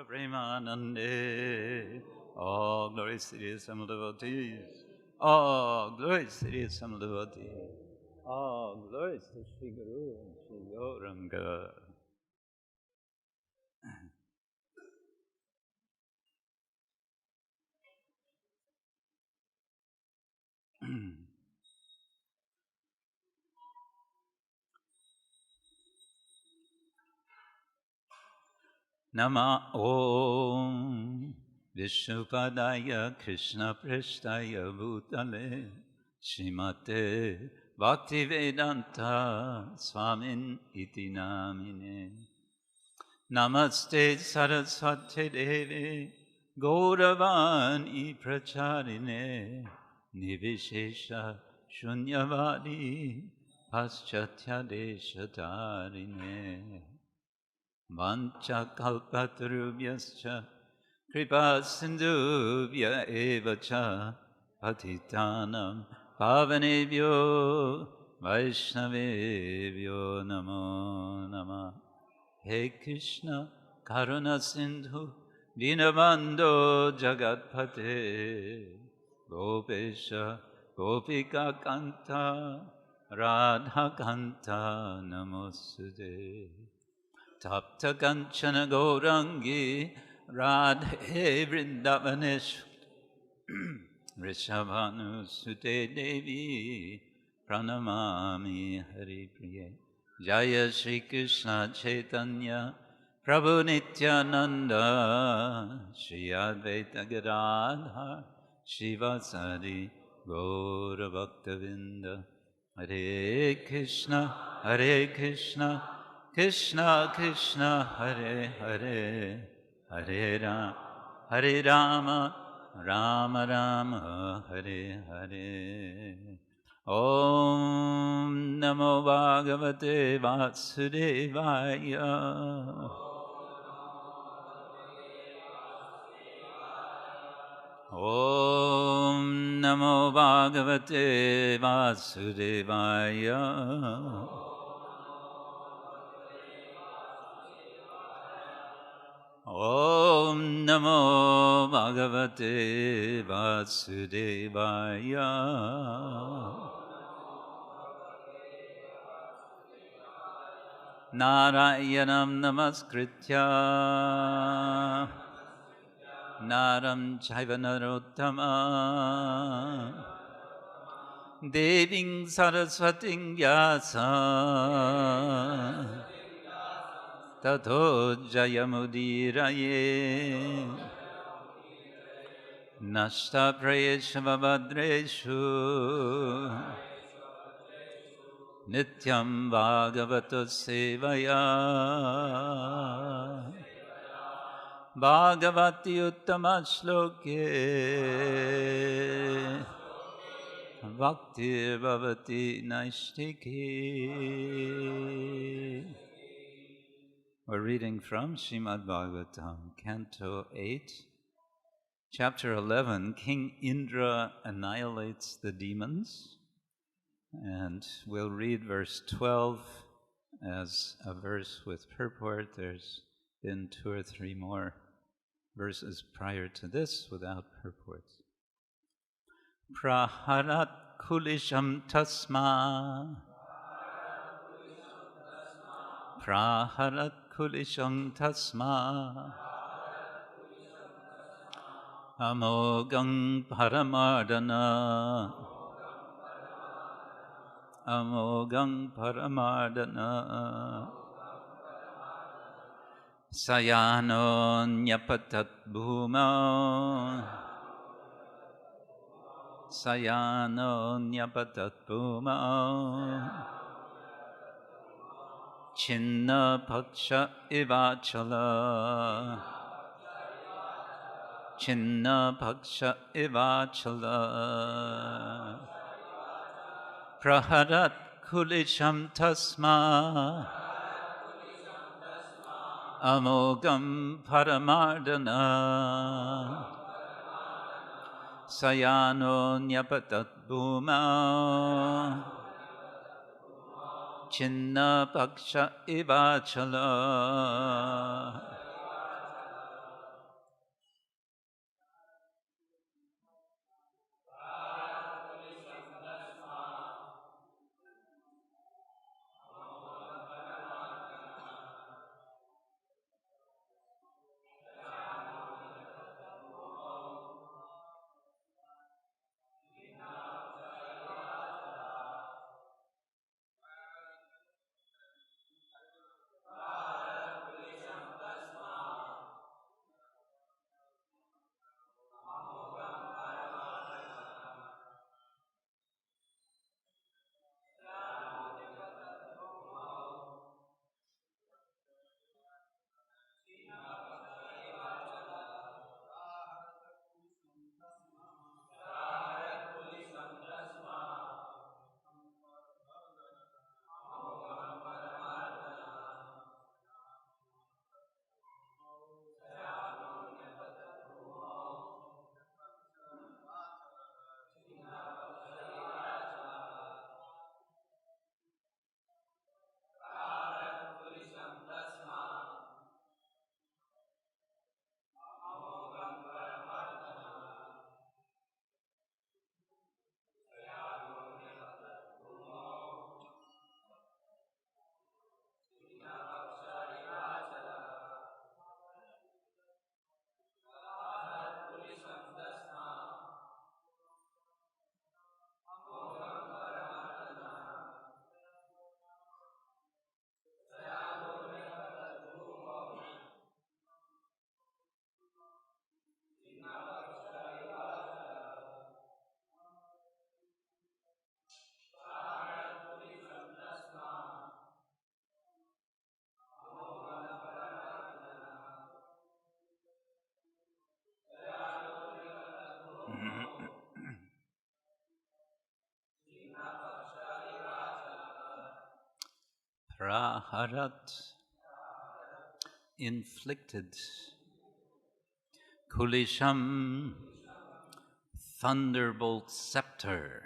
Premanande. All glories to the Son of devotees. All glories to the Son of devotees. All glories to Sri Guru and Sri Gauranga. Nama Om Vishnupadaya Krishna Prestaya Bhutale Srimate Bhaktivedanta Swamin Iti Namine Namaste Saraswati Devi Gauravani Pracharine Nivishesha Shunyavadi Paschatya Deshatarine Vancha kalpatarubhyascha kripa sindhubhya evacha patitanam pavanebhyo vaishnavebhyo namo namah. He Krishna karuna sindhu dinabandho jagatpate gopesha gopika kanta radha kanta namostude. Tapta kanchana gaurangi radhe vrindavaneshwari rishabhanu sute devi pranamami haripriye. Jaya Shri Krishna Chaitanya Prabhu Nityananda Shri Advaita Gadadhar Shivasari Gaura Bhaktavinda. Hare Krishna Krishna Krishna Hare Hare Hare Rama Rama Rama Hare Hare. Om Namo Bhagavate Vasudevaya. Om Namo Bhagavate Vasudevaya. Om Namo Bhagavate Vasudevaya. Narayanam Namaskritya Naram Chaiva Narottama Deving Saraswating Vyasa Tato Jayamudiraye Nashta Prayesha Vabhadreshu Nityam Bhagavato Sevaya Bhagavati Uttama Shloke Bhakti Bhavati Naishtiki. We're reading from Srimad-Bhagavatam, Canto 8, Chapter 11, King Indra annihilates the demons. And we'll read verse 12 as a verse with purport. There's been 2 or 3 more verses prior to this without purport. Prāharat kuliśaṁ tasmā. Prāharat kuliśaṁ tasmā. Amogham para-mardanaḥ. Amogham para-mardanaḥ. Sayāno nyapatad bhūmau. Sayāno nyapatad bhūmau. Chinna-pakṣa ivācalaḥ. Chinna-pakṣa ivācalaḥ. Prāharat kuliśaṁ tasmā. Amogham para-mardanaḥ. Sayāno nyapatad bhūmau. Chinna-pakṣa ivācalaḥ. prāharat, inflicted, kuliśaṁ, thunderbolt scepter.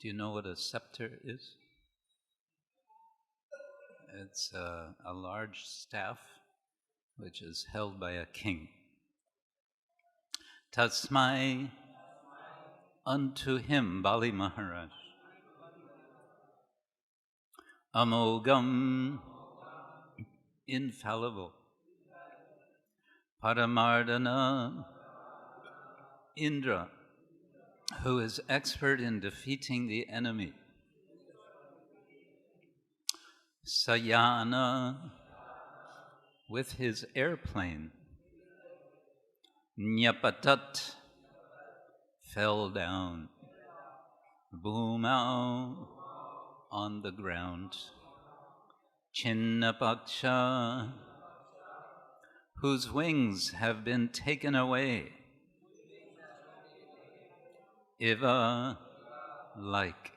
Do you know what a scepter is? It's a large staff which is held by a king. Tasmai, unto him, Bali Mahārāja. Amogham, infallible. Para-mardanaḥ, Indra, who is expert in defeating the enemy. Sa-yānaḥ, with his airplane. Nyapatad, fell down. Bhūmau, on the ground. Chinna-pakṣa, whose wings have been taken away. Ivācalaḥ, like.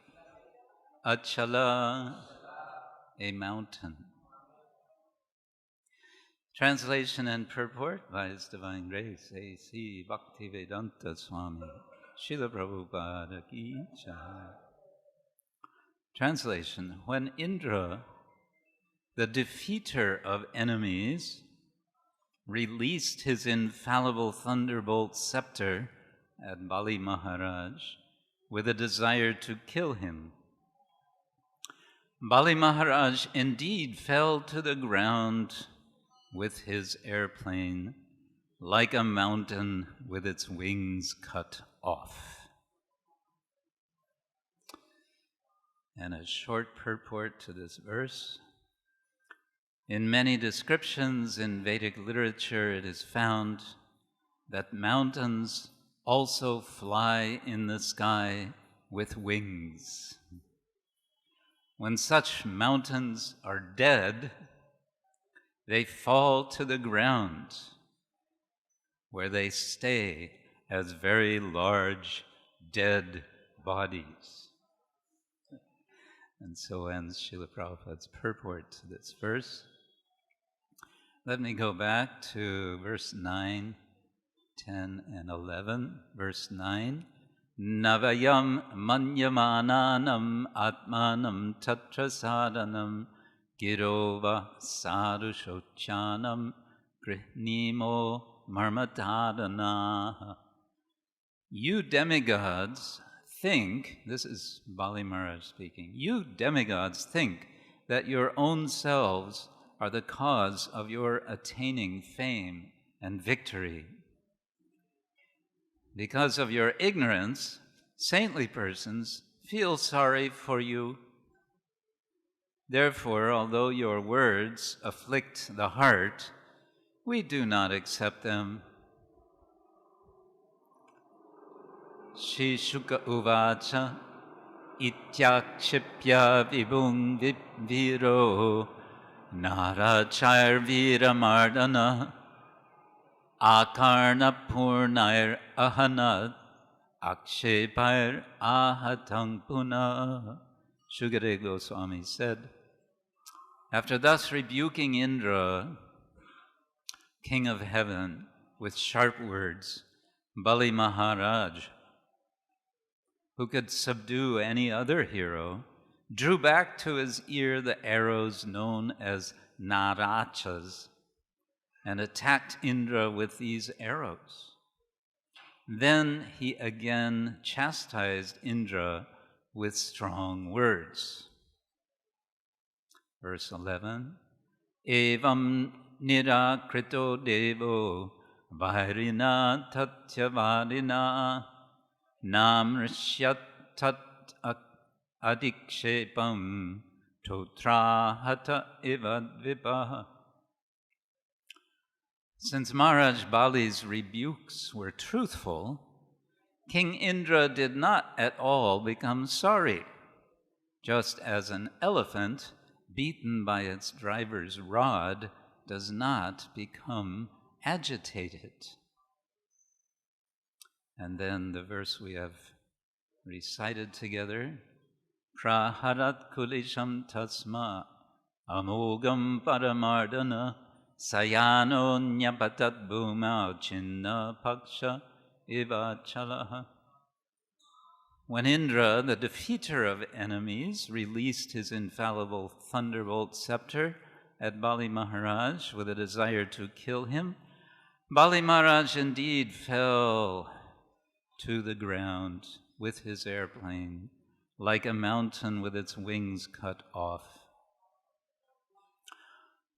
Acalaḥ, a mountain. Translation and purport by His Divine Grace, A.C. Bhaktivedanta Swami, Srila Prabhupada ki jai. Translation: when Indra, the defeater of enemies, released his infallible thunderbolt scepter at Bali Mahārāja with a desire to kill him, Bali Mahārāja indeed fell to the ground with his airplane like a mountain with its wings cut off. And a short purport to this verse. In many descriptions in Vedic literature, it is found that mountains also fly in the sky with wings. When such mountains are dead, they fall to the ground, where they stay as very large dead bodies. And so ends Srila Prabhupada's purport to this verse. Let me go back to verse 9, 10, and 11. Verse 9. Navayam manyamananam atmanam tatra sadhanam girova sadhushochanam grihnimo marmatadana. You demigods think, this is Bali Mahārāja speaking, you demigods think that your own selves are the cause of your attaining fame and victory. Because of your ignorance, saintly persons feel sorry for you. Therefore, although your words afflict the heart, we do not accept them. Shri Shuka Uvacha Ityakshipya Vibhung Viro Narachayar Vīra-mardanaḥ Akarna Purnair Ahanat Akshepair Ahatang Puna. Shukadeva Goswami said, after thus rebuking Indra, king of heaven, with sharp words, Bali Mahārāja, who could subdue any other hero, drew back to his ear the arrows known as narachas and attacked Indra with these arrows. Then he again chastised Indra with strong words. Verse 11, Evam nirakrito devo vairina tatyavadina namrishyat tat adikshepam totrahata evadvipaha. Since Maharaj Bali's rebukes were truthful, King Indra did not at all become sorry, just as an elephant beaten by its driver's rod does not become agitated. And then the verse we have recited together, prāharat kuliśaṁ tasmā amogham para-mardanaḥ sayāno nyapatad bhūmau chinna-pakṣa ivācalaḥ. When Indra, the defeater of enemies, released his infallible thunderbolt scepter at Bali Mahārāja with a desire to kill him, Bali Mahārāja indeed fell to the ground with his airplane, like a mountain with its wings cut off.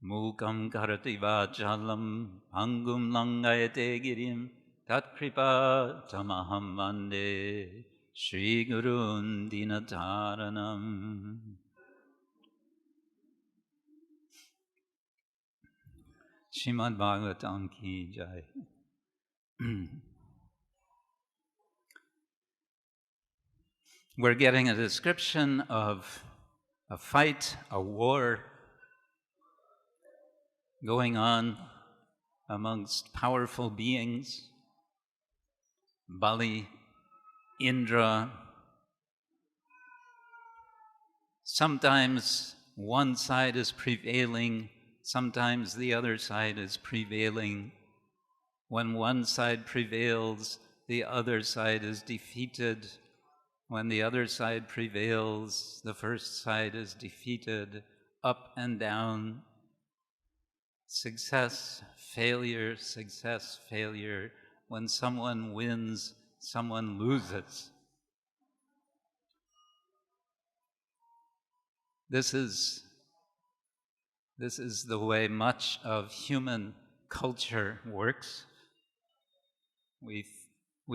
Mukam karati ivācalaḥ pangum langayate girim tatkripa tamaham vande Shri Gurun Dinataranam. Srimad-Bhagavatam ki jai. We're getting a description of a fight, a war going on amongst powerful beings. Bali, Indra. Sometimes one side is prevailing, sometimes the other side is prevailing. When one side prevails, the other side is defeated. When the other side prevails, the first side is defeated. Up and down, success, failure, success, failure. When someone wins, someone loses. This is the way much of human culture works. We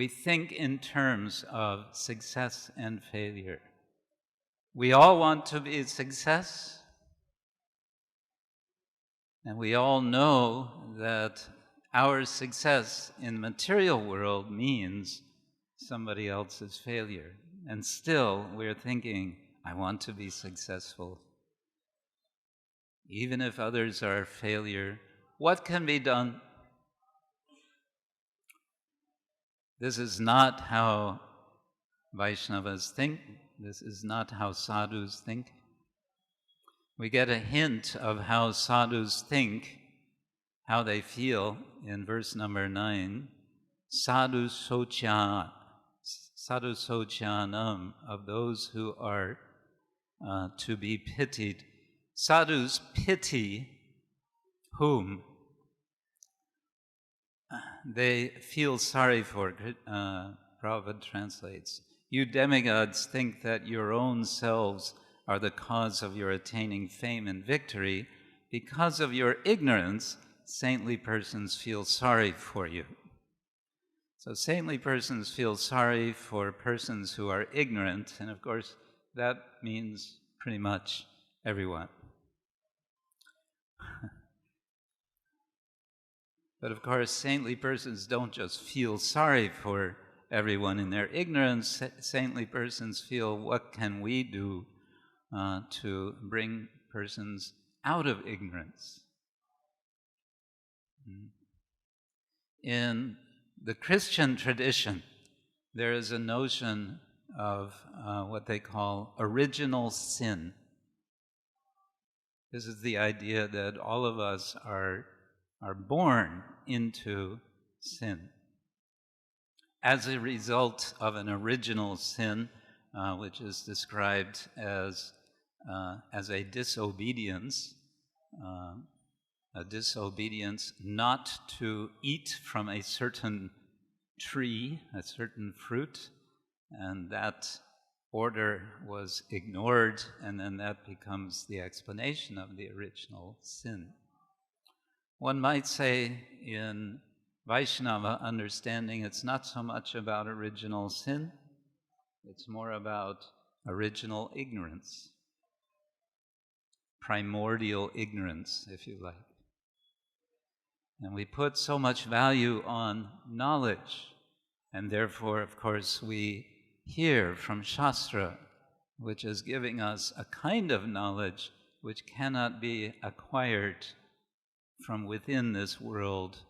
think in terms of success and failure. We all want to be a success, and we all know that our success in the material world means somebody else's failure. And still we're thinking, I want to be successful. Even if others are a failure, what can be done? This is not how Vaishnavas think. This is not how sadhus think. We get a hint of how sadhus think, how they feel in verse number 9. Sadhu socyanam, of those who are to be pitied. Sadhus pity whom? They feel sorry for, Prabhupada translates. You demigods think that your own selves are the cause of your attaining fame and victory. Because of your ignorance, saintly persons feel sorry for you. So saintly persons feel sorry for persons who are ignorant, and of course that means pretty much everyone. But of course, saintly persons don't just feel sorry for everyone in their ignorance. Saintly persons feel, what can we do to bring persons out of ignorance? In the Christian tradition, there is a notion of what they call original sin. This is the idea that all of us are born into sin. As a result of an original sin, which is described as a disobedience not to eat from a certain tree, a certain fruit, and that order was ignored, and then that becomes the explanation of the original sin. One might say in Vaishnava understanding, it's not so much about original sin, it's more about original ignorance, primordial ignorance, if you like. And we put so much value on knowledge, and therefore, of course, we hear from Shastra, which is giving us a kind of knowledge which cannot be acquired from within this world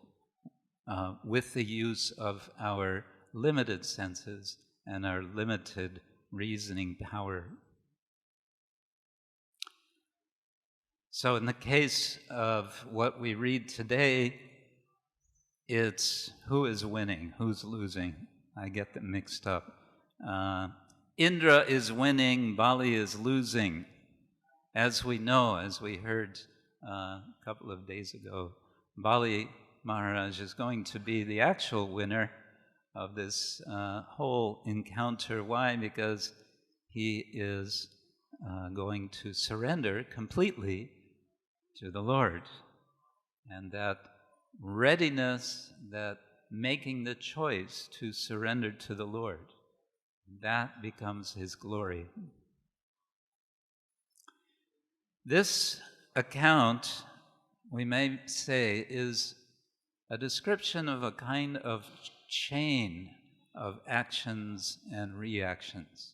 with the use of our limited senses and our limited reasoning power. So in the case of what we read today, it's who is winning, who's losing. I get them mixed up. Indra is winning, Bali is losing. As we know, as we heard a couple of days ago, Bali Mahārāja is going to be the actual winner of this whole encounter. Why? Because he is going to surrender completely to the Lord. And that readiness, that making the choice to surrender to the Lord, that becomes his glory. This account, we may say, is a description of a kind of chain of actions and reactions.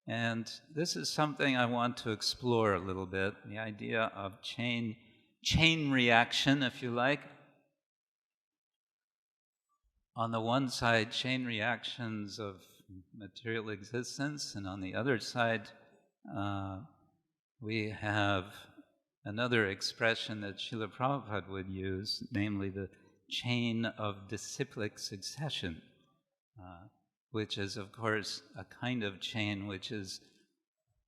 And this is something I want to explore a little bit, the idea of chain reaction, if you like. On the one side, chain reactions of material existence, and on the other side, we have another expression that Srila Prabhupada would use, namely the chain of disciplic succession, which is, of course, a kind of chain which is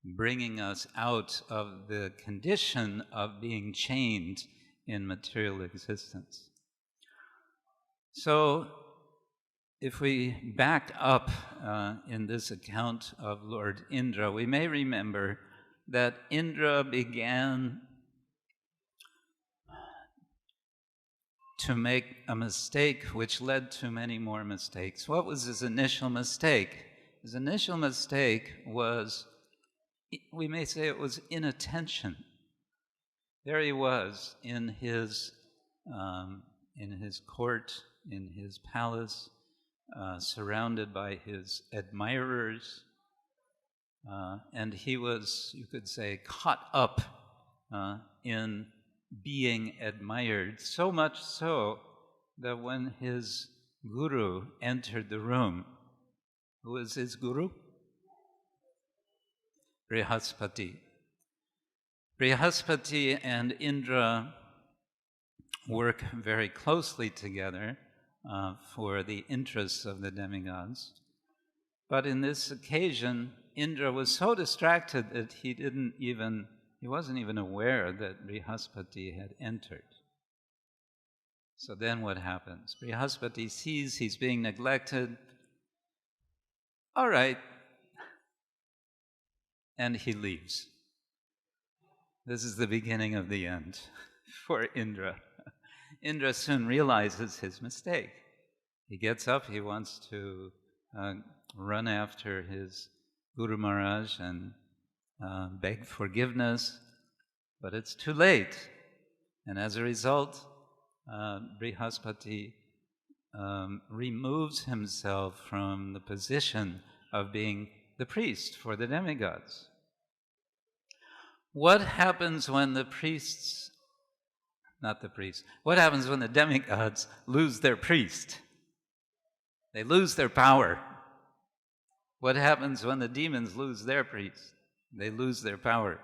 bringing us out of the condition of being chained in material existence. So, if we back up in this account of Lord Indra, we may remember that Indra began to make a mistake which led to many more mistakes. What was his initial mistake? His initial mistake was, we may say it was inattention. There he was in his court, in his palace, surrounded by his admirers, and he was, you could say, caught up in being admired, so much so that when his guru entered the room, who was his guru? Brihaspati. Brihaspati and Indra work very closely together for the interests of the demigods. But in this occasion, Indra was so distracted that he wasn't even aware that Brihaspati had entered. So then what happens? Brihaspati sees he's being neglected. All right. And he leaves. This is the beginning of the end for Indra. Indra soon realizes his mistake. He gets up, he wants to run after his Guru Maharaj and beg forgiveness, but it's too late. And as a result, Brihaspati removes himself from the position of being the priest for the demigods. What happens when what happens when the demigods lose their priest? They lose their power. What happens when the demons lose their priest? They lose their power.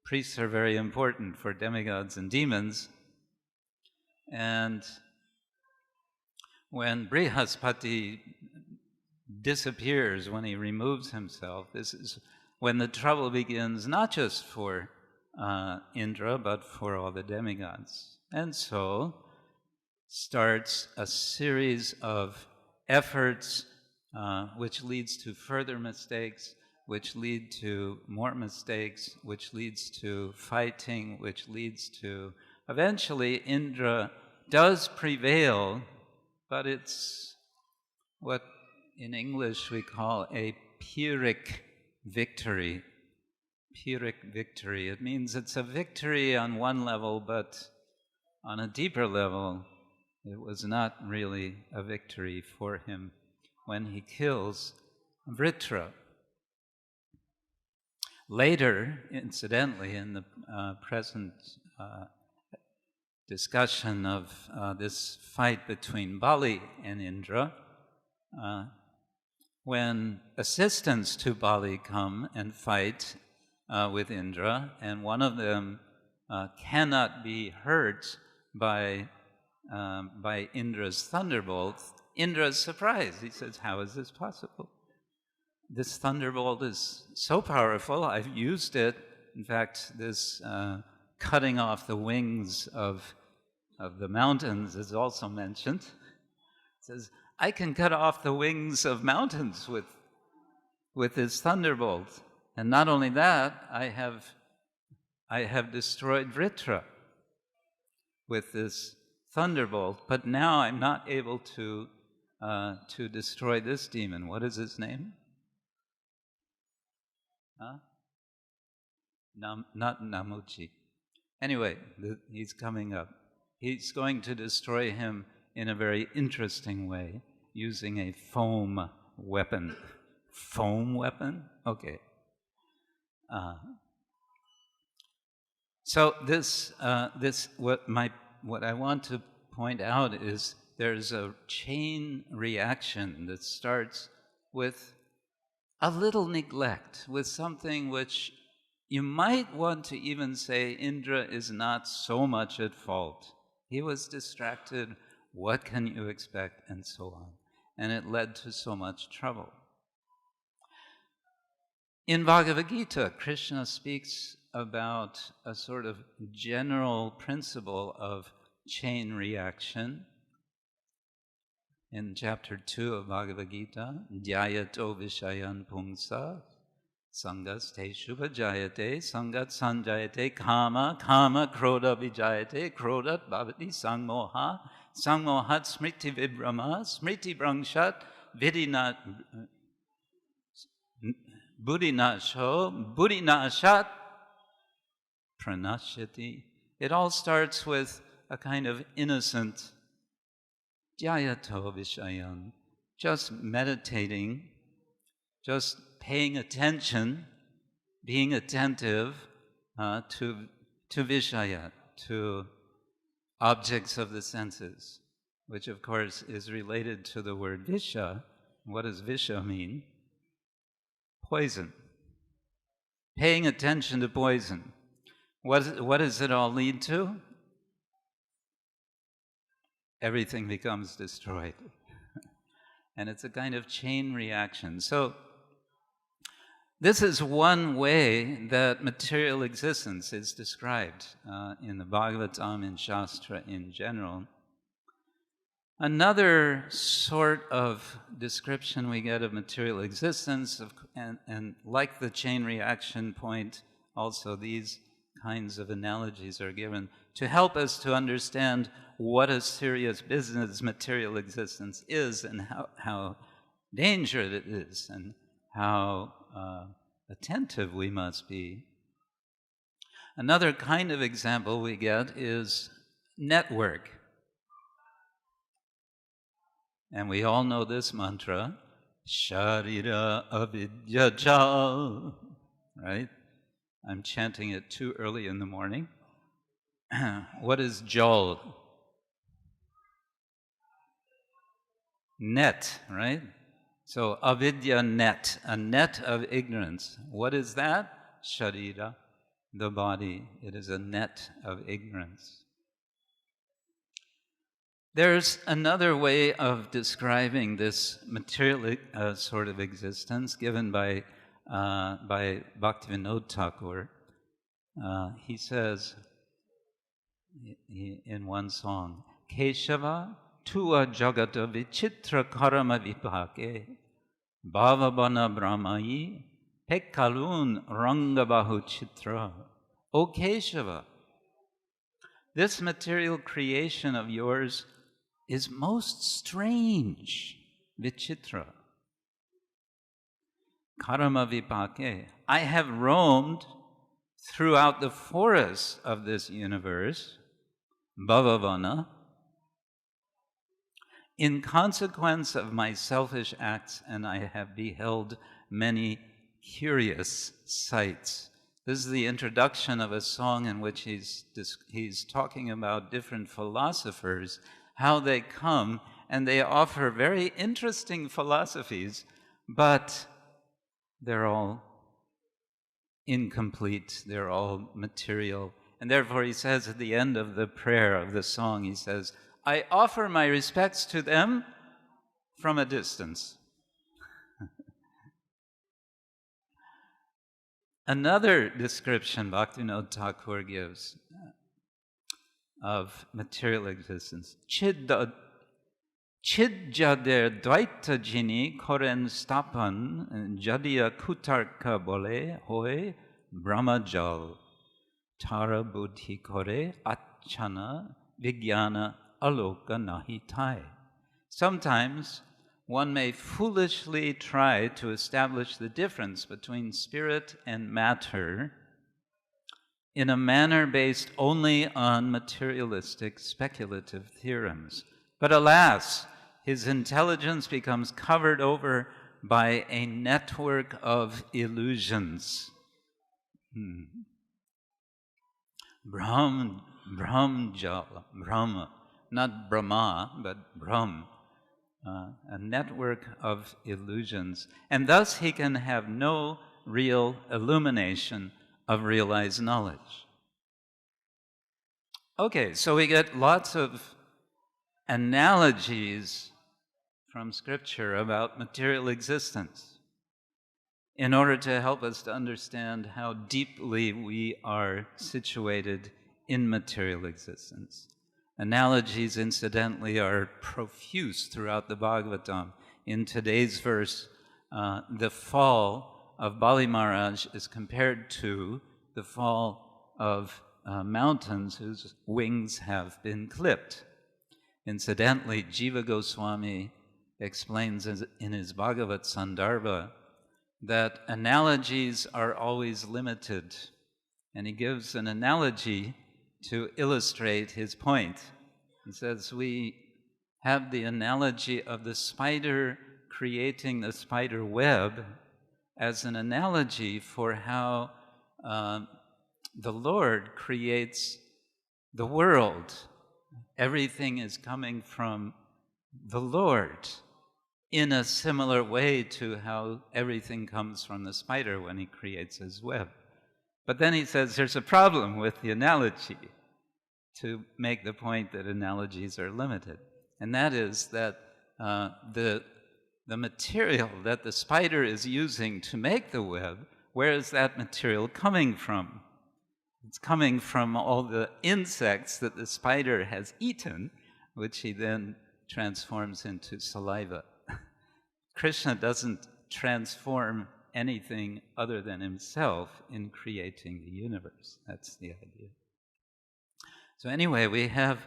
Priests are very important for demigods and demons. And when Brihaspati disappears, when he removes himself, this is when the trouble begins, not just for Indra, but for all the demigods. And so starts a series of efforts which leads to further mistakes, which lead to more mistakes, which leads to fighting, which leads to... Eventually, Indra does prevail, but it's what in English we call a Pyrrhic victory. Pyrrhic victory. It means it's a victory on one level, but on a deeper level, it was not really a victory for him when he kills Vritra. Later, incidentally, in the present discussion of this fight between Bali and Indra, when assistants to Bali come and fight with Indra, and one of them cannot be hurt by Indra's thunderbolt, Indra is surprised. He says, how is this possible? This thunderbolt is so powerful, I've used it. In fact, this cutting off the wings of the mountains is also mentioned. It says, I can cut off the wings of mountains with this thunderbolt. And not only that, I have destroyed Vritra with this thunderbolt, but now I'm not able to destroy this demon. What is his name? Huh? Not Namuchi. Anyway, he's coming up. He's going to destroy him in a very interesting way, using a foam weapon. Foam weapon? Okay. So what I want to point out is there's a chain reaction that starts with a little neglect, with something which you might want to even say Indra is not so much at fault. He was distracted, what can you expect, and so on. And it led to so much trouble. In Bhagavad Gita, Krishna speaks about a sort of general principle of chain reaction. In chapter 2 of Bhagavad Gita, Dhyayato Vishayan Pumsa, Sangas Te Shubha Jayate, Sangat Sanjayate, Kama, Kama Krodha Vijayate, Krodhat Bhavati Sangmoha, Sangmohat Smriti Vibrama, Smriti Brangshat, Vidinat Buddhinasho, Buddhinashat Pranashyati. It all starts with a kind of innocent Dhyayato Vishayan, just meditating, just paying attention, being attentive to Vishaya, to objects of the senses, which of course is related to the word Visha. What does Visha mean? Poison. Paying attention to poison. What does it all lead to? Everything becomes destroyed. And it's a kind of chain reaction. So this is one way that material existence is described in the Bhagavatam and Shastra in general. Another sort of description we get of material existence, and like the chain reaction point, also these kinds of analogies are given to help us to understand what a serious business material existence is and how dangerous it is and how attentive we must be. Another kind of example we get is network. And we all know this mantra, Sharira Avidya Jal, right? I'm chanting it too early in the morning. What is Jal? Net, right? So avidya net, a net of ignorance. What is that? Sharira, the body. It is a net of ignorance. There's another way of describing this material sort of existence given by Bhaktivinoda Thakur. He says in one song, Keshava Tua Jagata Vichitra Karama Vipake Bhavabana Brahmayi Pekkalun Rangabahu Chitra. O Keshava, this material creation of yours is most strange, vichitra. Karama vipake. I have roamed throughout the forests of this universe, bhavavana, in consequence of my selfish acts, and I have beheld many curious sights. This is the introduction of a song in which he's talking about different philosophers, how they come and they offer very interesting philosophies, but they're all incomplete, they're all material, And therefore he says at the end of the prayer of the song, he says, I offer my respects to them from a distance. Another description Bhaktivinoda Thakur gives of material existence. Chidjader dvaita jini koren stapan jadiya kutarka bole hoy brahmajal tara buddhi kore achana vigyana aloka nahitai. Sometimes one may foolishly try to establish the difference between spirit and matter in a manner based only on materialistic speculative theorems. But alas, his intelligence becomes covered over by a network of illusions. Brahma, not Brahma, but Brahm. A network of illusions, and thus he can have no real illumination of realized knowledge. Okay, so we get lots of analogies from Scripture about material existence in order to help us to understand how deeply we are situated in material existence. Analogies, incidentally, are profuse throughout the Bhagavatam. In today's verse, the fall of Bali Mahārāja is compared to the fall of mountains whose wings have been clipped. Incidentally, Jiva Goswami explains in his Bhagavat Sandarbha that analogies are always limited. And he gives an analogy to illustrate his point. He says, we have the analogy of the spider creating the spider web as an analogy for how the Lord creates the world. Everything is coming from the Lord in a similar way to how everything comes from the spider when he creates his web. But then he says there's a problem with the analogy, to make the point that analogies are limited. And that is that the material that the spider is using to make the web, where is that material coming from? It's coming from all the insects that the spider has eaten, which he then transforms into saliva. Krishna doesn't transform anything other than himself in creating the universe. That's the idea. So anyway, we have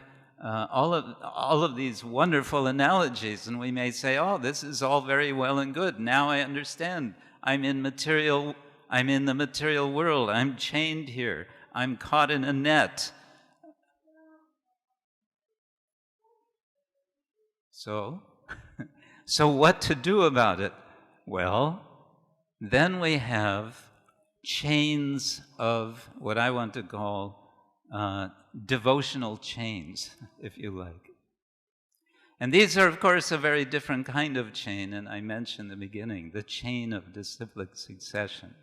all of these wonderful analogies, and we may say, oh, this is all very well and good. Now I understand. I'm in the material world. I'm chained here. I'm caught in a net. So what to do about it? Well, then we have chains of what I want to call devotional chains, if you like. And these are, of course, a very different kind of chain, and I mentioned in the beginning, the chain of disciplic succession.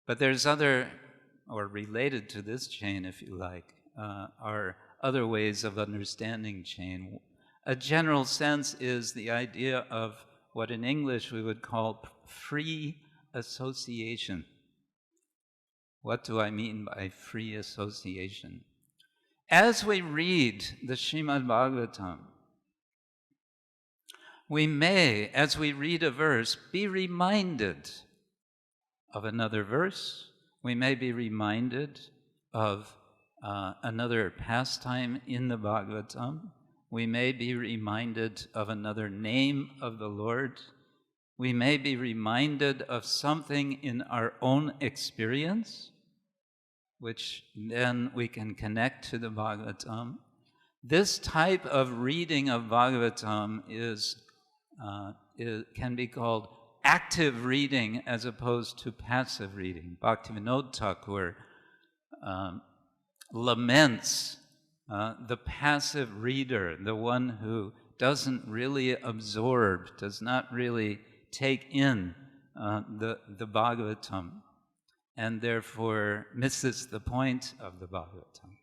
But there's other, or related to this chain, if you like, are other ways of understanding chain. A general sense is the idea of what in English we would call free association. What do I mean by free association? As we read the Srimad-Bhagavatam, we may, as we read a verse, be reminded of another verse. We may be reminded of another pastime in the Bhagavatam. We may be reminded of another name of the Lord. We may be reminded of something in our own experience, which then we can connect to the Bhagavatam. This type of reading of Bhagavatam can be called active reading as opposed to passive reading. Bhaktivinoda Thakur laments the passive reader, the one who doesn't really absorb, does not really take in the Bhagavatam. and therefore misses the point of the Bhagavatam.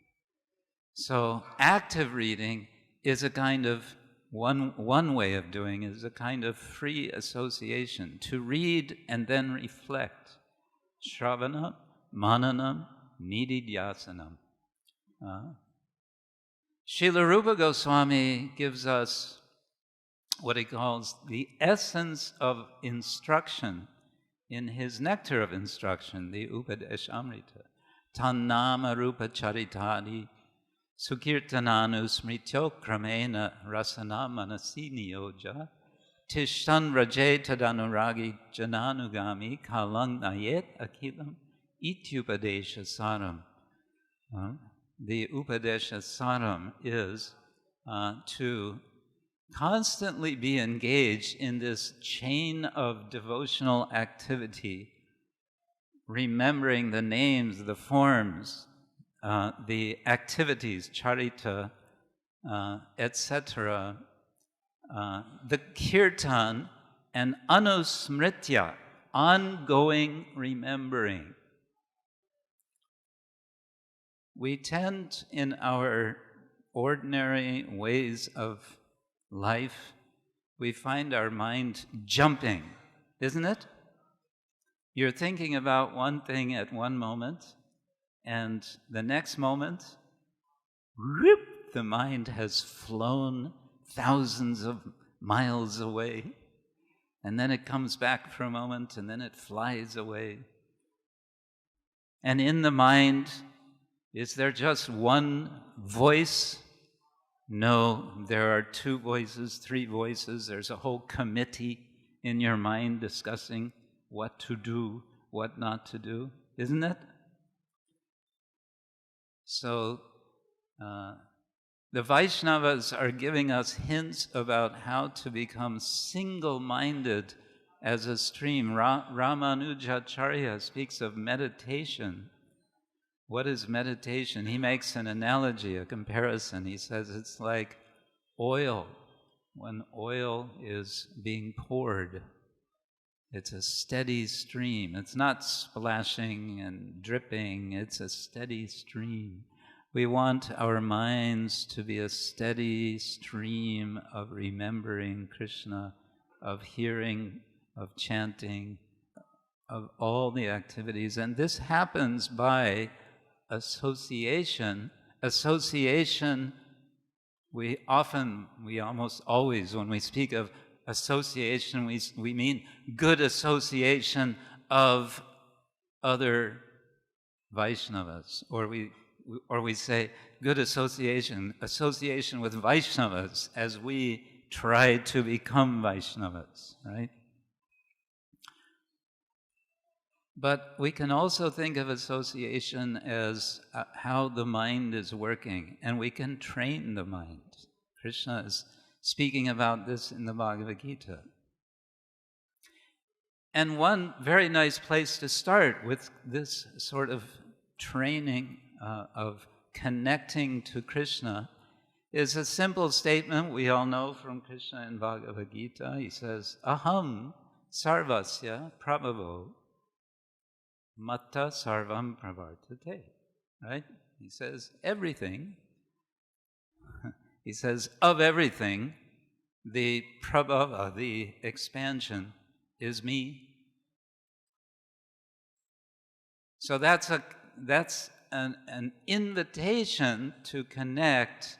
So active reading is a kind of, one way of doing is a kind of free association, to read and then reflect. Shravana, mananam, nididhyasanam. Srila Rupa Goswami gives us what he calls the essence of instruction in his nectar of instruction, the Upadeshamrita. Tannama rupa charitadi sukirtananu smrityo kramena rasana manasi niyoja tishtan raje tadanuragi jananugami kalang nayet akilam ityupadesha saram. The Upadesha Saram is to constantly be engaged in this chain of devotional activity, remembering the names, the forms, the activities, charita, etc., the kirtan, and anusmritya, ongoing remembering. We tend, in our ordinary ways of life, we find our mind jumping, isn't it? You're thinking about one thing at one moment, and the next moment, whoop, the mind has flown thousands of miles away, and then it comes back for a moment, and then it flies away. And in the mind, is there just one voice? No, there are two voices, three voices. There's a whole committee in your mind discussing what to do, what not to do, isn't it? So, the Vaishnavas are giving us hints about how to become single-minded as a stream. Ramanujacharya speaks of meditation. What is meditation? He makes an analogy, a comparison. He says it's like oil. When oil is being poured, it's a steady stream. It's not splashing and dripping. It's a steady stream. We want our minds to be a steady stream of remembering Krishna, of hearing, of chanting, of all the activities. And this happens by association. Association, we almost always, when we speak of association, we mean good association of other Vaishnavas, or we say good association with Vaishnavas as we try to become Vaishnavas, right? But we can also think of association as how the mind is working, and we can train the mind. Krishna is speaking about this in the Bhagavad Gita. And one very nice place to start with this sort of training of connecting to Krishna is a simple statement we all know from Krishna in Bhagavad Gita. He says, Aham sarvasya prabhavo matta sarvam pravartate. Right? He says everything. He says of everything, the prabhava, the expansion, is me. So that's an invitation to connect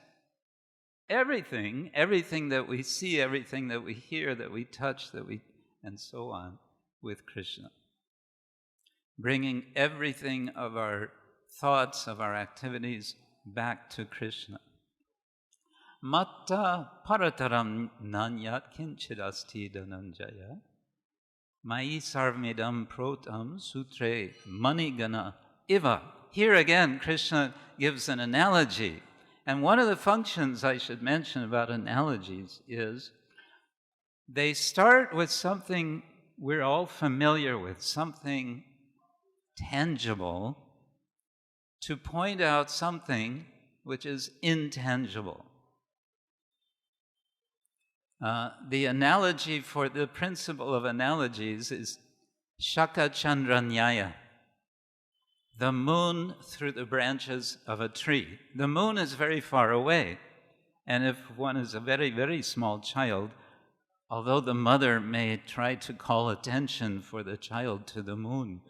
everything that we see, everything that we hear, that we touch, and so on, with Krishna. Bringing everything of our thoughts, of our activities, back to Krishna. Matta parataram nanyat kinchidasti dhananjaya Mai sarvmedam protam sutre manigana iva. Here again, Krishna gives an analogy. And one of the functions I should mention about analogies is they start with something we're all familiar with, something tangible, to point out something which is intangible. The analogy for the principle of analogies is Shaka Chandra Nyaya. the moon through the branches of a tree. The moon is very far away, and if one is a very, very small child, although the mother may try to call attention for the child to the moon,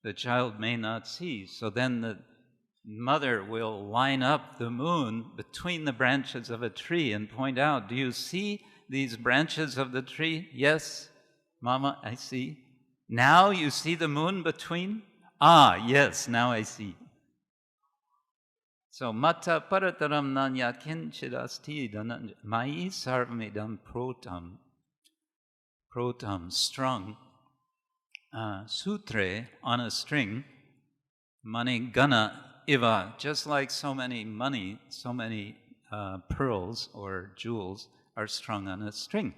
the child may not see. So then the mother will line up the moon between the branches of a tree and point out, "Do you see these branches of the tree?" "Yes, Mama, I see." "Now you see the moon between?" "Ah, yes, now I see." So, mata parataram nanya kinchidasti dhananjaya mai sarvamidam protam. Protam, strung, sutre, on a string, mani gana iva, just like so many money, so many pearls or jewels are strung on a string.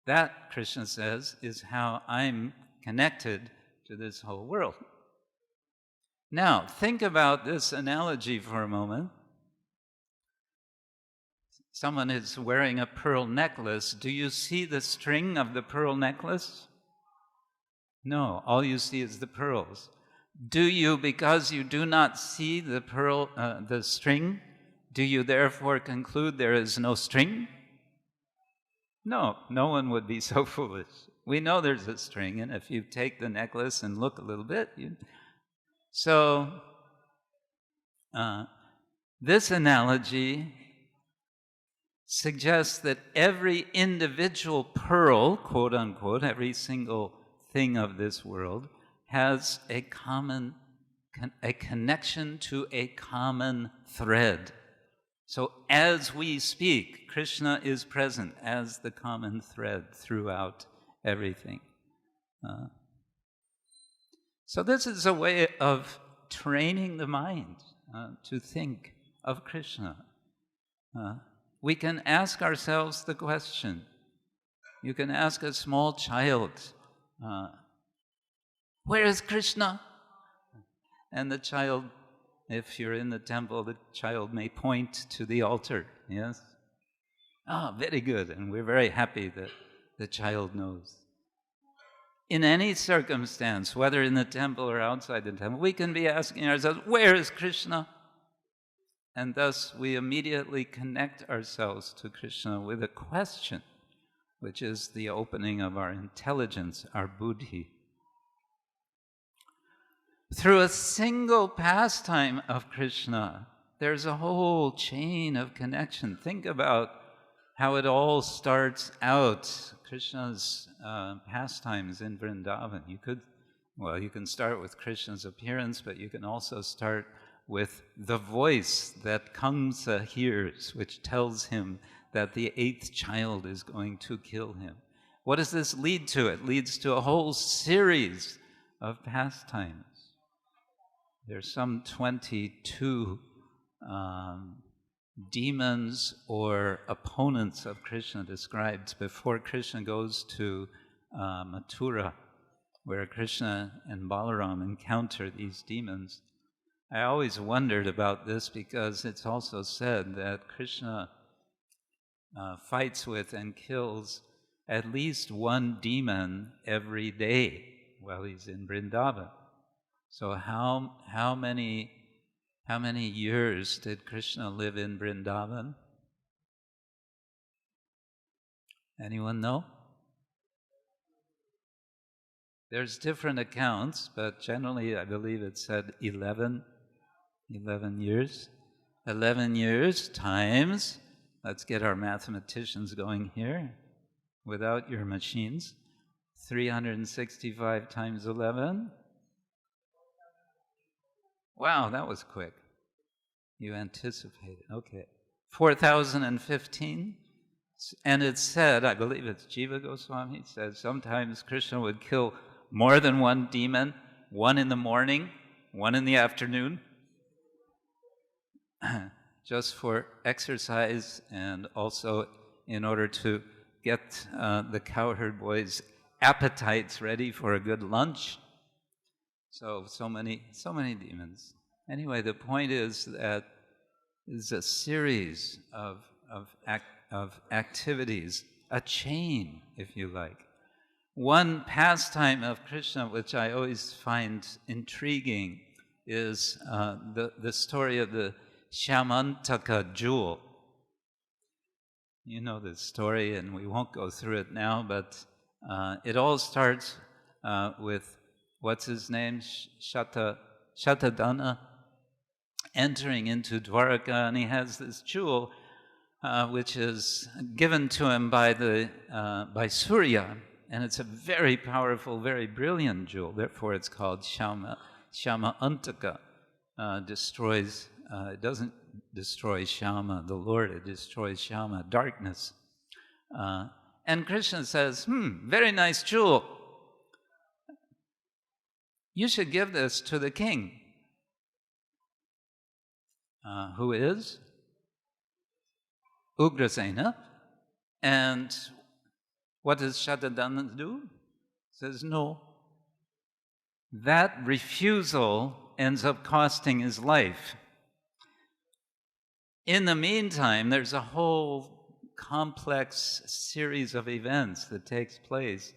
That, Krishna says, is how I'm connected to this whole world. Now, think about this analogy for a moment. Someone is wearing a pearl necklace. Do you see the string of the pearl necklace? No, all you see is the pearls. Do you, because you do not see the pearl, the string, do you therefore conclude there is no string? No, no one would be so foolish. We know there's a string, and if you take the necklace and look a little bit, So, this analogy suggests that every individual pearl, quote unquote, every single thing of this world, has a connection to a common thread. So as we speak, Krishna is present as the common thread throughout everything. So this is a way of training the mind to think of Krishna. We can ask ourselves the question. You can ask a small child, "Where is Krishna?" And the child, if you're in the temple, the child may point to the altar, yes? "Ah, very good," and we're very happy that the child knows. In any circumstance, whether in the temple or outside the temple, we can be asking ourselves, "Where is Krishna?" And thus we immediately connect ourselves to Krishna with a question, which is the opening of our intelligence, our buddhi. Through a single pastime of Krishna, there's a whole chain of connection. Think about how it all starts out. Krishna's pastimes in Vrindavan. You can start with Krishna's appearance, but you can also start with the voice that Kamsa hears, which tells him that the 8th child is going to kill him. What does this lead to? It leads to a whole series of pastimes. There's some 22 demons or opponents of Krishna described before Krishna goes to Mathura, where Krishna and Balaram encounter these demons. I always wondered about this because it's also said that Krishna fights with and kills at least one demon every day while he's in Vrindavan. So how many years did Krishna live in Vrindavan? Anyone know? There's different accounts, but generally I believe it said 11 years. 11 years times, let's get our mathematicians going here, without your machines, 365 times 11. Wow, that was quick. You anticipated, okay. 4,015, and it's said, I believe it's Jiva Goswami, says sometimes Krishna would kill more than one demon, one in the morning, one in the afternoon, just for exercise and also in order to get the cowherd boys' appetites ready for a good lunch. So many demons. Anyway, the point is that it's a series of activities, a chain, if you like. One pastime of Krishna, which I always find intriguing, is the story of the Shamantaka jewel. You know this story, and we won't go through it now, but it all starts with, what's his name? Shatadana entering into Dwaraka, and he has this jewel which is given to him by Surya, and it's a very powerful, very brilliant jewel. Therefore, it's called Shamantaka. Destroys. It doesn't destroy Shama, the Lord. It destroys Shama, darkness. And Krishna says, very nice jewel. You should give this to the king. Who is Ugrasena. And what does Shatadana do? Says no. That refusal ends up costing his life. In the meantime, there's a whole complex series of events that takes place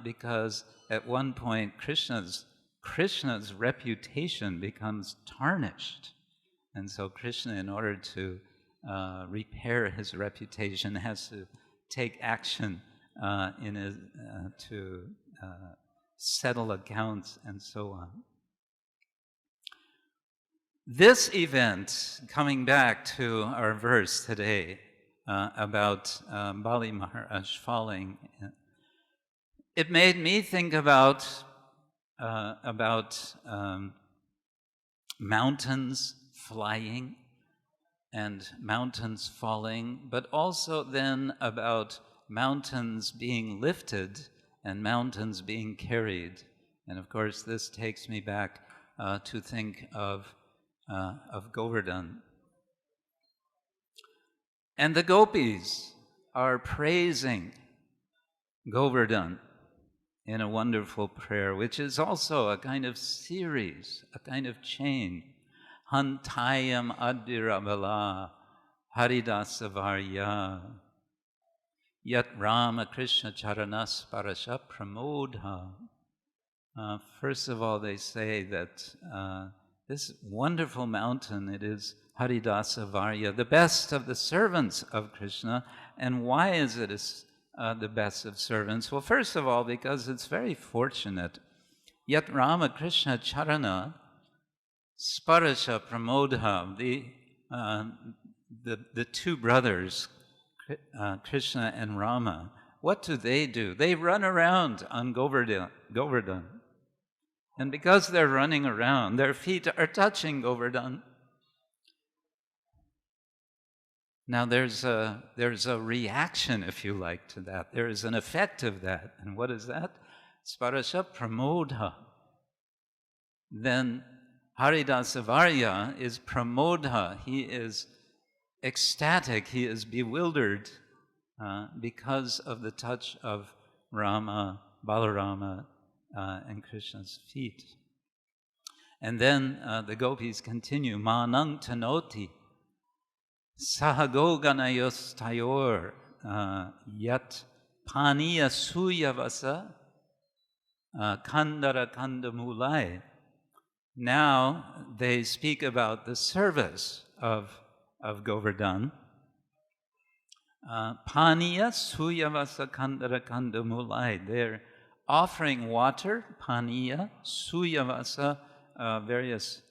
because at one point Krishna's reputation becomes tarnished. And so Krishna, in order to repair his reputation, has to take action to settle accounts and so on. This event, coming back to our verse today about Bali Mahārāja falling, it made me think about mountains flying and mountains falling, but also then about mountains being lifted and mountains being carried. And of course, this takes me back to think of Govardhan. And the gopis are praising Govardhan in a wonderful prayer, which is also a kind of series, a kind of chain. Hantayam adiravala haridasavarya yat Rama Krishna charanas parasha pramodha. First of all, they say that this wonderful mountain, it is Haridasavarya, the best of the servants of Krishna. And why is it the best of servants? Well, first of all, because it's very fortunate. Yat Rama Krishna charana sparasha pramodha, the two brothers, Krishna and Rama, what do? They run around on Govardhan. And because they're running around, their feet are touching Govardhan. Now there's a reaction, if you like, to that. There is an effect of that. And what is that? Sparasha pramodha. Then Haridasavarya is pramodha. He is ecstatic, he is bewildered because of the touch of Rama, Balarama, and Krishna's feet. And then the gopis continue, Manang tanoti sahagoganayos tayor yat paniya suyavasa kandara kandamulai. Now they speak about the service of Govardhan. Paniya suyavasa kandara kandamulai. They're offering water, paniya, suyavasa, various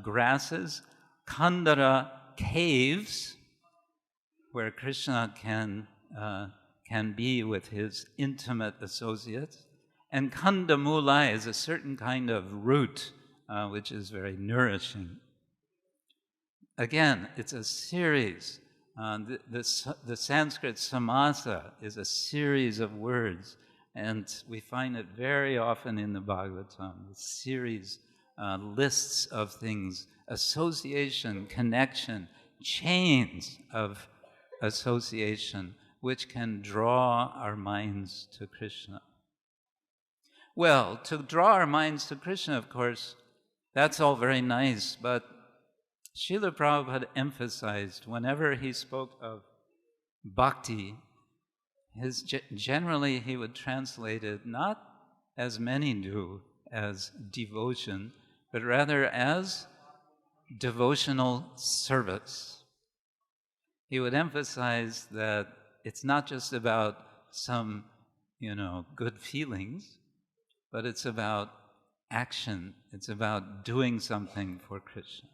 grasses, kandara, caves, where Krishna can be with his intimate associates, and kandamulai is a certain kind of root which is very nourishing. Again, it's a series. The Sanskrit samasa is a series of words, and we find it very often in the Bhagavatam, a series, lists of things, association, connection, chains of association, which can draw our minds to Krishna. Well, to draw our minds to Krishna, of course, that's all very nice, but Srila Prabhupada emphasized whenever he spoke of bhakti, generally he would translate it not as many do as devotion, but rather as devotional service. He would emphasize that it's not just about some, good feelings, but it's about action. It's about doing something for Krishna.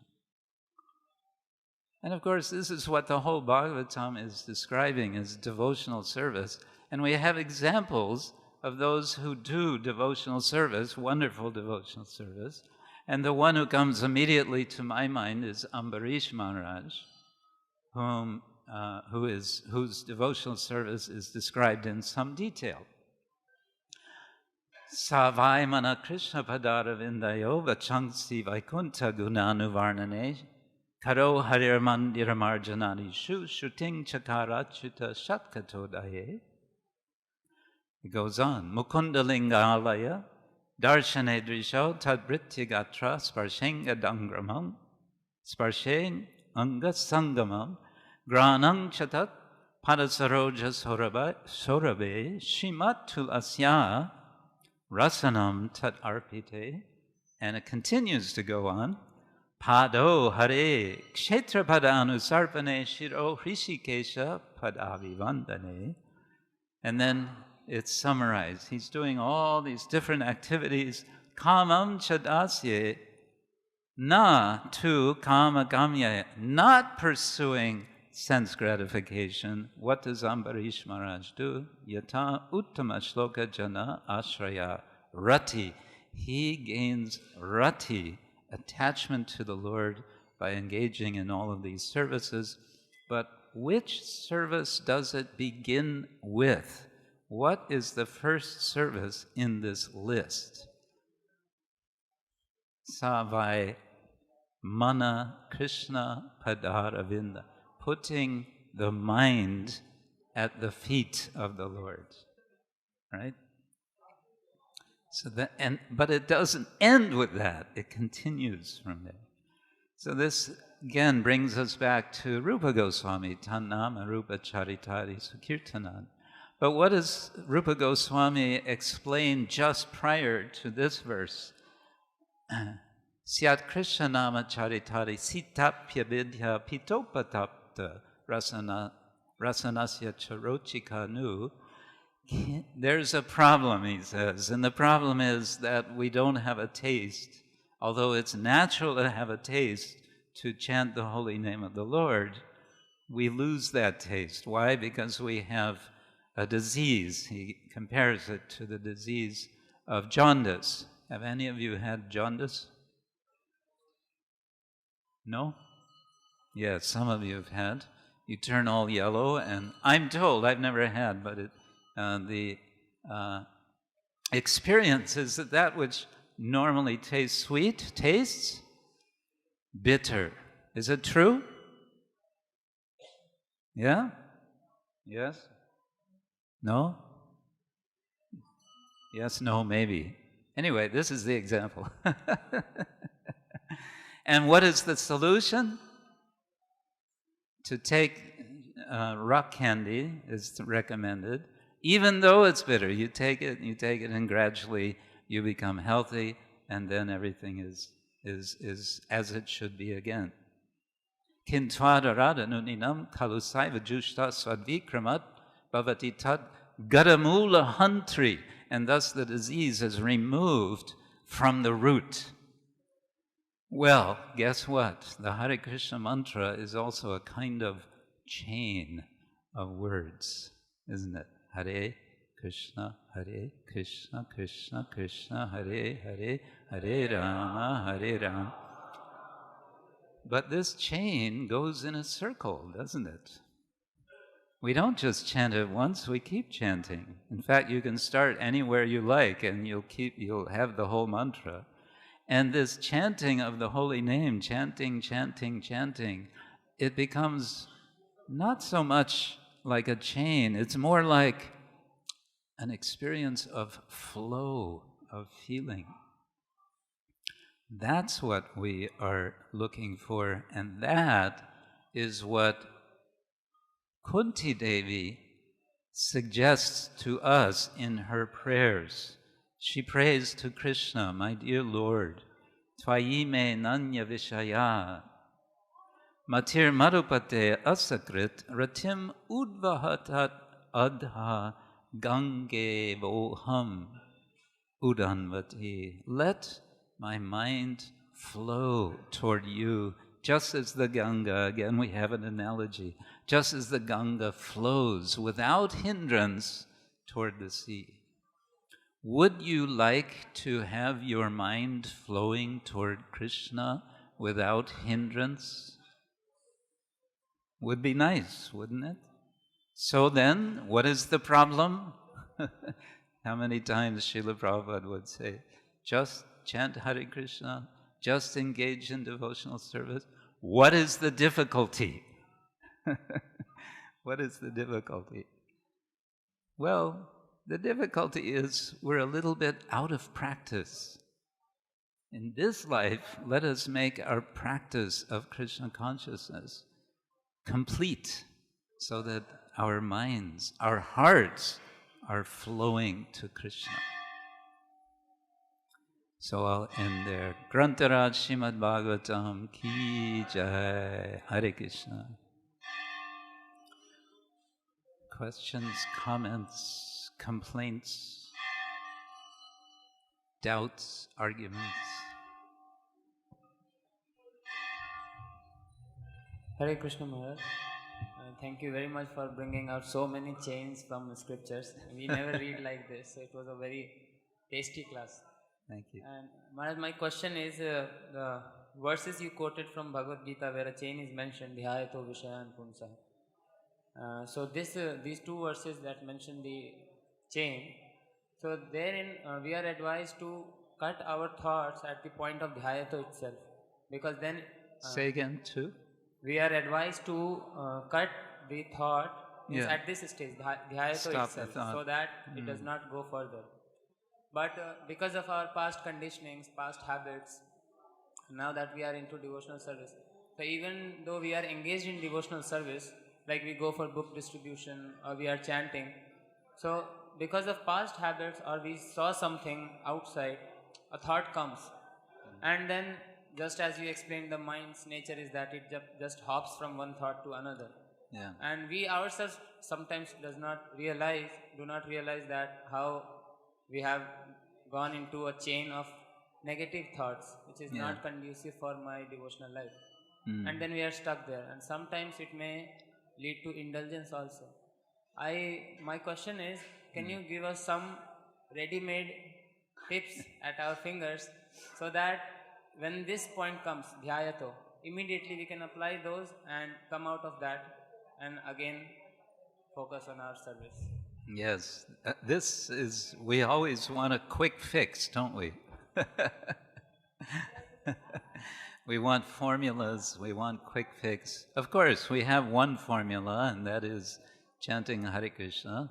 And of course, this is what the whole Bhagavatam is describing as devotional service. And we have examples of those who do devotional service, wonderful devotional service. And the one who comes immediately to my mind is Bali Mahārāja, whose devotional service is described in some detail. Savai mana Krishna padara vindayo vachangsi vaikunta gunanuvarnane karo harir mandiramarjanani shu shuting chakara chuta shatkatodaye. It goes on. Mukundalingalaya darshane drisho tadbrityagatra sparshenga dangramam sparsheng anga sangamam granang chatat padasaroja sorabe shimatul asya rasanam tat arpite. And it continues to go on. Pado hare kshetra padanu sarpane shiro hrishikesha padavivandane. And then it's summarized. He's doing all these different activities. Kamam chadasye na tu kama gamya, not pursuing sense gratification. What does Ambarish Maharaj do? Yata uttama shloka jana ashraya rati. He gains rati, attachment to the Lord, by engaging in all of these services. But which service does it begin with? What is the first service in this list? Savai mana Krishna padaravinda, putting the mind at the feet of the Lord, right? So but it doesn't end with that. It continues from there. So this again brings us back to Rupa Goswami, Tannama Rupa Charitari Sukirtanan. But what does Rupa Goswami explain just prior to this verse? Syat Krishna nama charitari sitapya vidya pitopatapta rasanasya charochika nu. There's a problem, he says, and the problem is that we don't have a taste. Although it's natural to have a taste to chant the holy name of the Lord, we lose that taste. Why? Because we have a disease. He compares it to the disease of jaundice. Have any of you had jaundice? No? Yes, some of you have had. You turn all yellow, and I'm told, I've never had, but the experience is that which normally tastes sweet tastes bitter. Is it true? Yeah? Yes? No? Yes, no, maybe. Anyway, this is the example. And what is the solution? To take rock candy is recommended. Even though it's bitter, you take it, and gradually you become healthy, and then everything is as it should be again. Kintvada nuninam kalusaiva jushta swadvikramat bhavati tad gadamula hantri, and thus the disease is removed from the root. Well, guess what? The Hare Krishna mantra is also a kind of chain of words, isn't it? Hare Krishna, Krishna Krishna, Hare Hare, Hare Rama. But this chain goes in a circle, doesn't it? We don't just chant it once, we keep chanting. In fact, you can start anywhere you like and you'll have the whole mantra. And this chanting of the holy name, chanting, it becomes not so much like a chain, it's more like an experience of flow, of feeling. That's what we are looking for, and that is what Kunti Devi suggests to us in her prayers. She prays to Krishna, my dear Lord, Tvayime nanya vishaya matir marupate asakrit ratim udvahatat adha gange voham udanvati. Let my mind flow toward you, just as the Ganga, again we have an analogy, just as the Ganga flows without hindrance toward the sea. Would you like to have your mind flowing toward Krishna without hindrance? Would be nice, wouldn't it? So then, what is the problem? How many times Srila Prabhupada would say, just chant Hare Krishna, just engage in devotional service. What is the difficulty? What is the difficulty? Well, the difficulty is we're a little bit out of practice. In this life, let us make our practice of Krishna consciousness complete so that our minds, our hearts are flowing to Krishna. So I'll end there. Grantaraj Srimad-Bhagavatam ki jai. Hare Krishna. Questions, comments, complaints, doubts, arguments? Hare Krishna Maharaj. Thank you very much for bringing out so many chains from the scriptures. We never read like this, so it was a very tasty class. Thank you. And Maharaj, my question is the verses you quoted from Bhagavad Gita where a chain is mentioned, dhyayato vishayan punsah. So these two verses that mention the chain, so therein we are advised to cut our thoughts at the point of dhyayato itself, because then... Say again, too? We are advised to cut the thought at this stage, dhyayato itself, so that it does not go further. But because of our past conditionings, past habits, now that we are into devotional service, so even though we are engaged in devotional service, like we go for book distribution or we are chanting, so because of past habits or we saw something outside, a thought comes. And then, just as you explained, the mind's nature is that it just hops from one thought to another. Yeah. And we ourselves sometimes do not realize that how we have gone into a chain of negative thoughts, which is not conducive for my devotional life. And then we are stuck there. And sometimes it may lead to indulgence also. My question is, can you give us some ready-made tips at our fingers so that when this point comes, dhyayato, immediately we can apply those and come out of that and again focus on our service? Yes, we always want a quick fix, don't we? We want formulas, we want quick fix. Of course, we have one formula, and that is chanting Hare Krishna.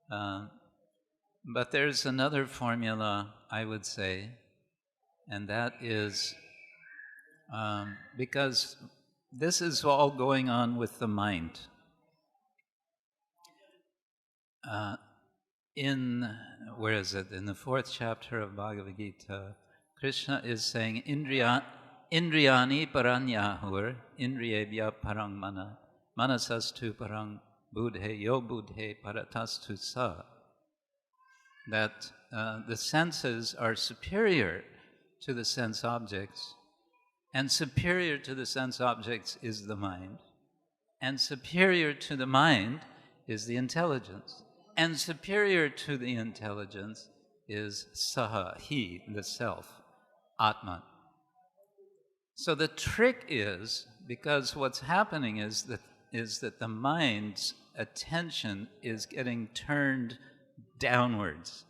But there's another formula, I would say, and that is because this is all going on with the mind. In the 4th chapter of Bhagavad Gita, Krishna is saying, Indriyani paranyahur, indriyebhya parang mana, manasastu parang buddhe, yo buddhe paratastu sa. That the senses are superior to the sense objects, and superior to the sense objects is the mind, and superior to the mind is the intelligence, and superior to the intelligence is saha, he, the self, atman. So the trick is, because what's happening is that the mind's attention is getting turned downwards.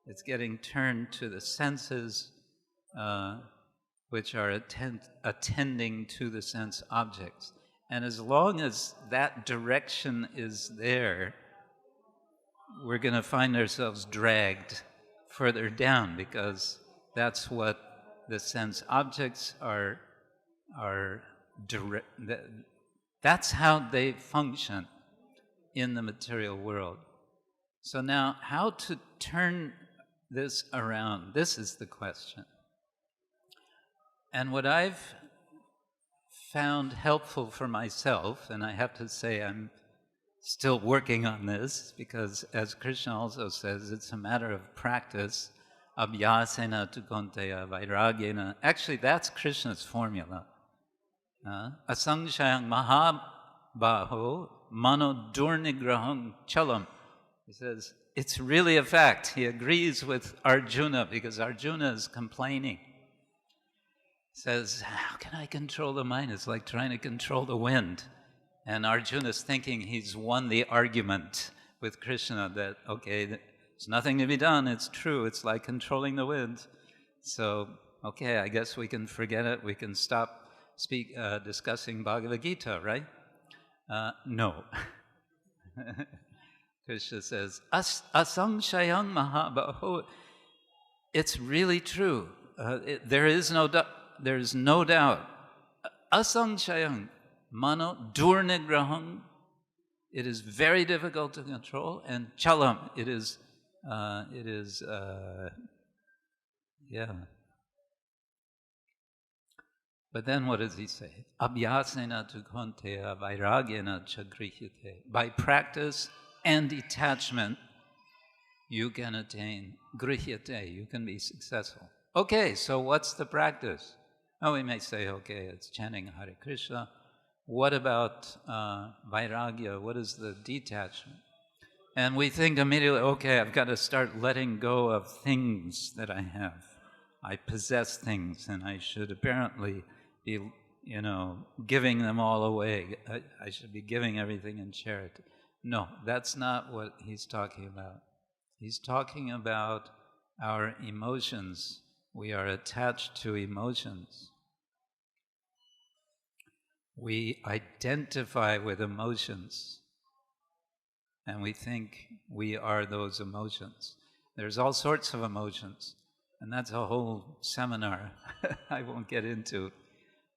It's getting turned to the senses, which are attending to the sense objects. And as long as that direction is there, we're going to find ourselves dragged further down, because that's what the sense objects are that's how they function in the material world. So now, how to turn this around? This is the question. And what I've found helpful for myself, and I have to say I'm still working on this, because as Krishna also says, it's a matter of practice. Abhyasena tu konteya vairagyena. Actually, that's Krishna's formula. Asangshayang mahabaho mano durnigraham chalam. He says, it's really a fact. He agrees with Arjuna, because Arjuna is complaining. He says, how can I control the mind? It's like trying to control the wind. And Arjuna is thinking he's won the argument with Krishna that, okay, there's nothing to be done, it's true, it's like controlling the wind. So, okay, I guess we can forget it, we can stop discussing Bhagavad Gita, right? No. Krishna says, asangshayang mahabaho. It's really true. There is no doubt. Asangshayang mano durnigraham. It is very difficult to control, and chalam. It is. But then what does he say? Abhyasena tu konteya vairagyena cha grihyate. By practice and detachment, you can attain grihyate, you can be successful. Okay, so what's the practice? Oh, we may say, okay, it's chanting Hare Krishna. What about vairagya? What is the detachment? And we think immediately, okay, I've got to start letting go of things that I have. I possess things, and I should apparently be, giving them all away. I should be giving everything in charity. No, that's not what he's talking about. He's talking about our emotions. We are attached to emotions. We identify with emotions, and we think we are those emotions. There's all sorts of emotions, and that's a whole seminar I won't get into.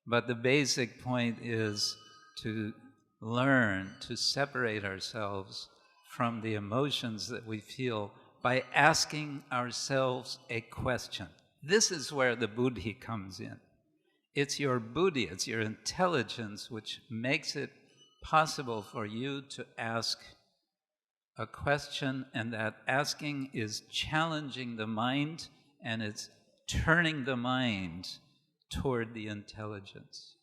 But the basic point is to learn to separate ourselves from the emotions that we feel by asking ourselves a question. This is where the buddhi comes in. It's your buddhi, it's your intelligence which makes it possible for you to ask a question, and that asking is challenging the mind, and it's turning the mind toward the intelligence.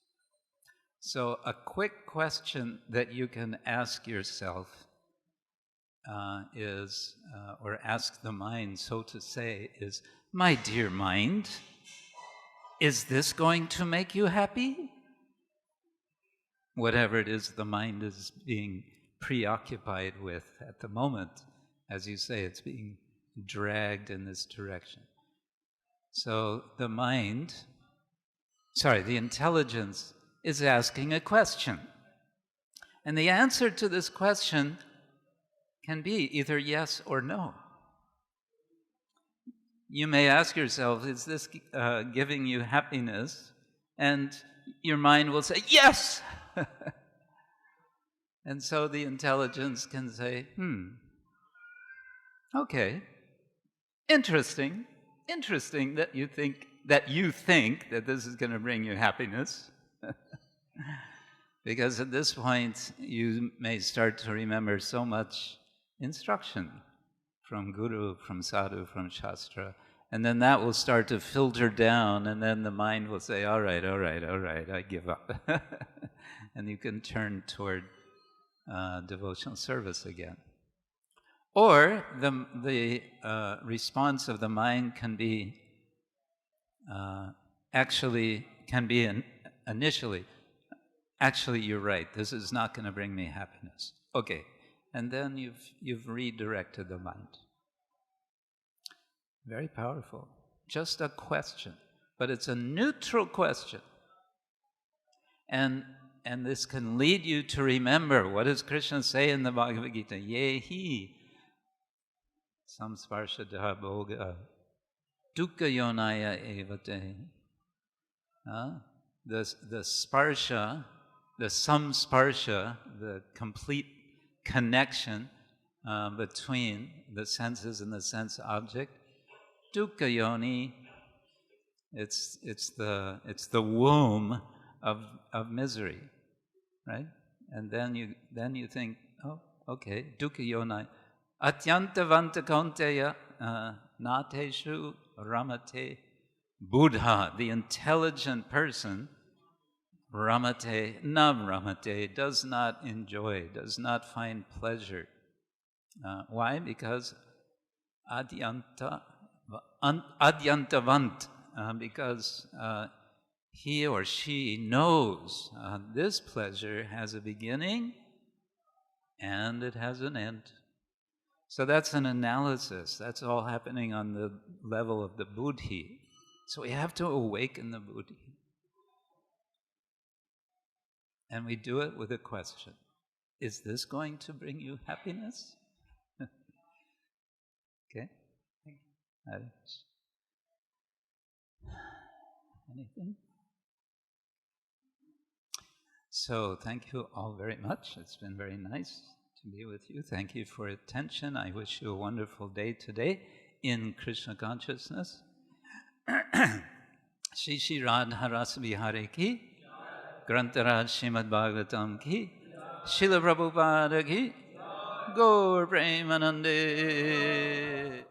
So a quick question that you can ask yourself or ask the mind, so to say, is, my dear mind, is this going to make you happy? Whatever it is the mind is being preoccupied with at the moment, as you say, it's being dragged in this direction. So the intelligence is asking a question. And the answer to this question can be either yes or no. You may ask yourself, is this giving you happiness? And your mind will say, yes! And so the intelligence can say, okay, interesting that you think that this is going to bring you happiness. Because at this point, you may start to remember so much instruction from Guru, from Sadhu, from Shastra, and then that will start to filter down, and then the mind will say, all right, I give up. And you can turn toward devotional service again. Or the response of the mind can be initially, actually, you're right, this is not going to bring me happiness. Okay, and then you've redirected the mind. Very powerful. Just a question, but it's a neutral question. And this can lead you to remember, what does Krishna say in the Bhagavad Gita? Yehi samsparshadha bhoga dukkha yonaya evate. The sparsha, the samsparsha, the complete connection between the senses and the sense object, dukkha yoni, It's the womb of misery, right? And then you think, oh, okay, dukkha yonai. Atyantavanta kaunteya nateshu ramate buddha, the intelligent person, ramate, nam ramate, does not enjoy, does not find pleasure. Why? Because adyantavant, because he or she knows this pleasure has a beginning and it has an end. So that's an analysis. That's all happening on the level of the buddhi. So we have to awaken the buddhi. And we do it with a question. Is this going to bring you happiness? Okay? Anything? So thank you all very much. It's been very nice to be with you. Thank you for attention. I wish you a wonderful day today in Krishna consciousness. Shri Shri Radha Rasa Vihare ki, Grantaraj Srimad-Bhagavatam ki, Srila Prabhupada ki, Gaur Premanande.